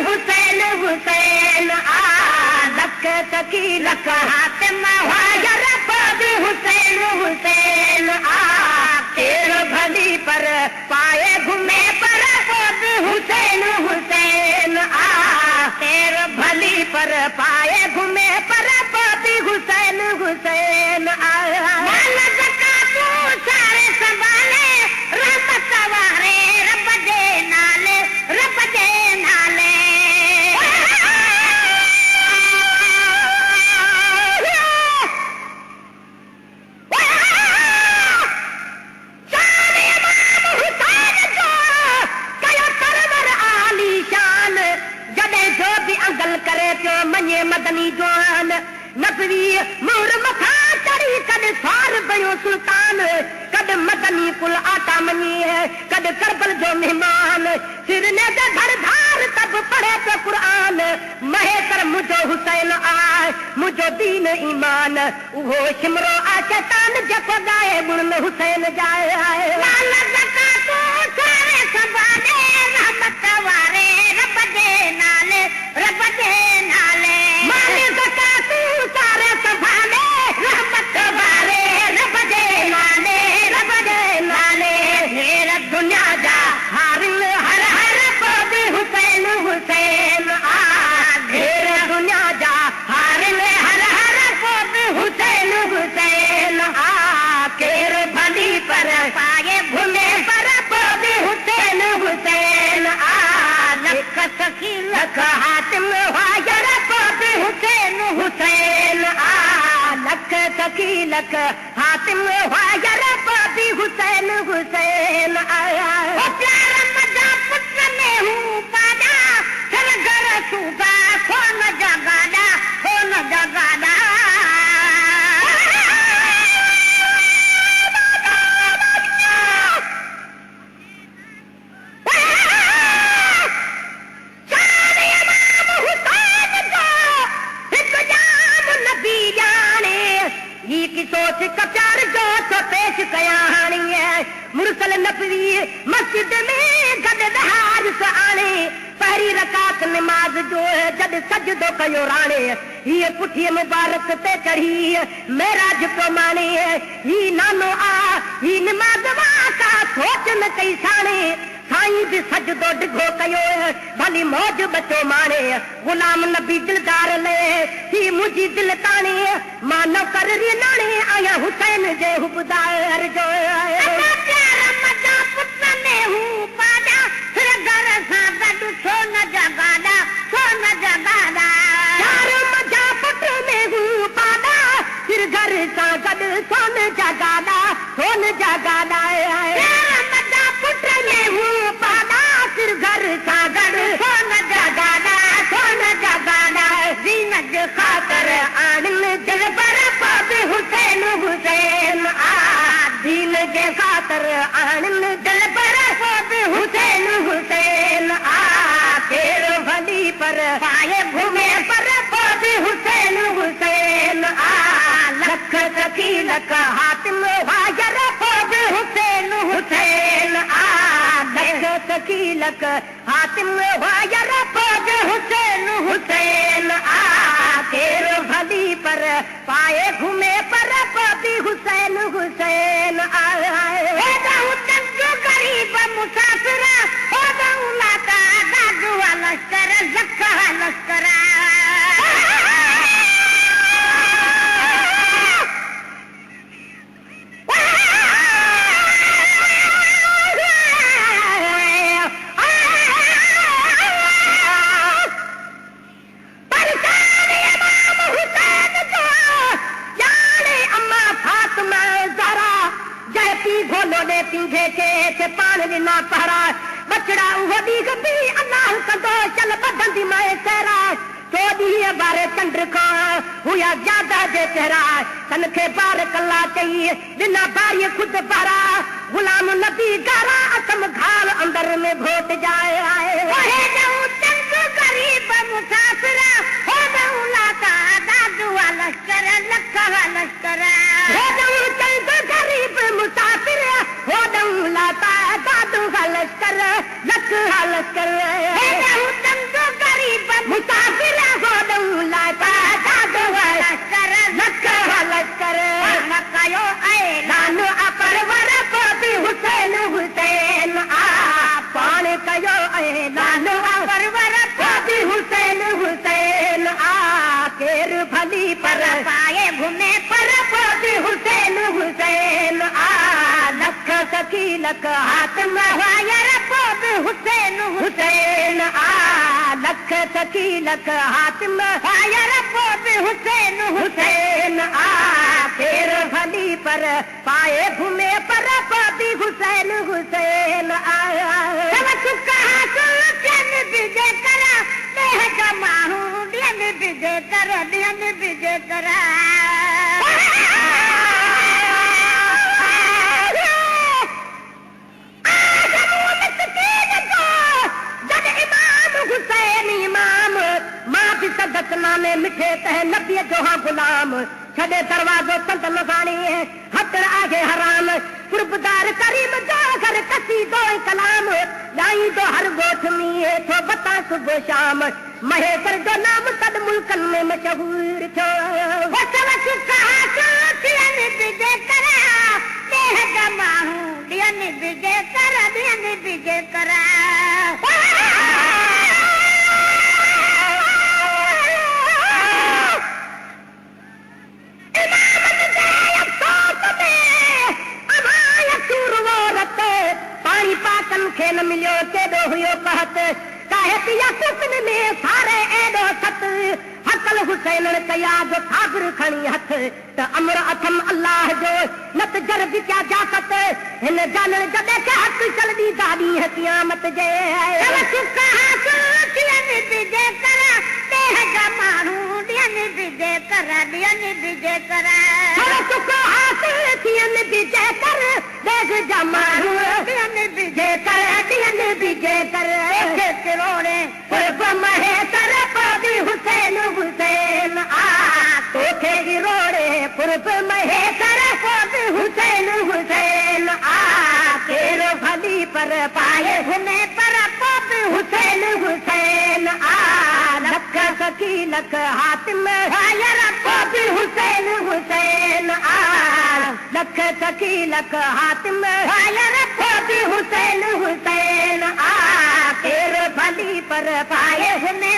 हुसैन हुसैन लख सखी लख हातिम हाजर पादी हुसैन हुसैन तेर भली पर पाए घूमे पर पादी हुसैन हुसैन तेर भली पर पाए घूमे पर पादी हुसैन हुसैन सारे संभाले रहमत वारे रब दे नाले रब दे नाले अंगल करे पियो मञे मदनी जवान नबवी मोर मथा चढ़ी कद सार बयो सुल्तान कद मदनी कुल आटा मनी है कद करबल जो मेहमान सिरने दे घर धार तब पढ़े पे कुरान महे कर मुझो हुसैन आए मुझो दीन ईमान वो शिमरो आ शैतान जको गाए गुण में हुसैन जाए आए लाल ज़कातो सारे संभाले रहमत वारे रब दे नाले रब दे नाले माने ज़कातो सारे संभाले रहमत वारे रब दे नाले रब दे नाले ढेर दुनिया जा हारिल हर हर पादी हुसैन हुसैन ढेर दुनिया जा हारिल हर हर पादी हुसैन हुसैन केर भली पर पाए भूले पर पादी हुसैन हुसैन लख सखी लख हातिम हाजर पादी हुसैन हुसैन लख सखी लख हातिम हाजर पादी हुसैन हुसैन प्यार मजा पुत्र में हूँ पादा फिर घर सूबा सोन जगादा सोन जगादा की सोच कचार जो तो पेश कया हानी है मुरसल नबवी मस्जिद में गद दहार आने पहरी रकात नमाज जो है जद सजदो कयो राणे ये पुठी मुबारक ते चढ़ी मेराज को माने ही नानो आ ही नमाज वाका सोच न कई साणे साईं भी सजदो डिघो कयो भली मौज बचो माने गुलाम नबी दिलदार ले ही मुझी दिल ताने मानो कर री नाने आया हुसैन जे हुबदार जो प्यार मजा पुत्र ने हूँ पादा फिर घर सा गड सोन जगादा सोन जगादा प्यार मजा पुत्र में हूँ पादा फिर घर सा गड सोन जगादा सोन जगादा प्यार मजा पुत्र में हूँ पादा फिर घर सा गड सोन जगादा जीनत खातर आनन दिल पर पादी हुसैन हुसैन दीन के खातर आनन दिल पर पादी हुसैन हुसैन तेर भली पर पाए घूमे पर पादी हुसैन हुसैन लख सखी लख हातिम हाजर पादी हुसैन हुसैन लख सखी लख हातिम हाजर पादी हुसैन हुसैन तेर भली पर पाए घूमे पर पादी हुसैन हुसैन गरीब मुसाफिर हो लाता दादू लश्कर जक्का लश्कर पीछे के पान दिना पहरा बचड़ा वधी गबी अल्लाह कंदो चल बदंदी मैं तेरा चोदी बारे चंद्र का हुआ ज्यादा जे तेरा तन के बार कल्ला चाहिए बिना बारी खुद बारा गुलाम नबी गारा असम घाल अंदर में घोट जाए आए वहे जाऊं चंद गरीब मुसाफिर हो जाऊं लाता दादू लश्कर लखा लश्कर हो जाऊं चंद गरीब मुसाफिर हो जाऊं लाता दादू लश्कर लखा लश्कर सखी लख हातिम वायर पोब हुसैन हुसैन आ लख सखी लख हातिम वायर पोब हुसैन हुसैन आ फेर भली पर पाए घूमे पर पोबी हुसैन हुसैन आ सब सुख हासिल जन बिजे करा देह जमाहू दियन बिजे कर दियन बिजे करा नामे मिठे तह नबी जो हाँ गुलाम छड़े दरवाजो संत नसानी हथड़ आगे हराम कुर्बदार करीम जो घर कसी दो कलाम लाई दो हर गोठ में थो बता सुबह शाम महेश्वर जो नाम तद मुल्कन में मशहूर छो बिजे करा देह जमाहू दियन बिजे करा पानी पाकन खे न मिलियो केॾो हुयो कहत काहे पिया कुपन में सारे एॾो सत हकल हुसैन कया जो साबिर खणी हथ त अमर अथम अल्लाह जो नत जर बि क्या जाकत हिन जानण जॾहिं के हथ चलदी गाॾी है क़यामत जे सुख हासिल थियन बिजे कर देह जमाहू दियन बिजे कर सुख हासिल थियन बिजे कर देह जमाहू दियन बिजे कर रोड़े महेश्वर पोबी हुसैन हुसैन आ तोखे रोड़े पुरब महेश्वर पोबी हुसैन हुसैन आ केरो भली पर पाए हुने पर पोबी हुसैन हुसैन आ लख सखी लख हातिम वायर पोबी हुसैन हुसैन आ लख सखी लख हातिम वायर पोबी हुसैन हुसैन आ केरो भली पर पाए हुने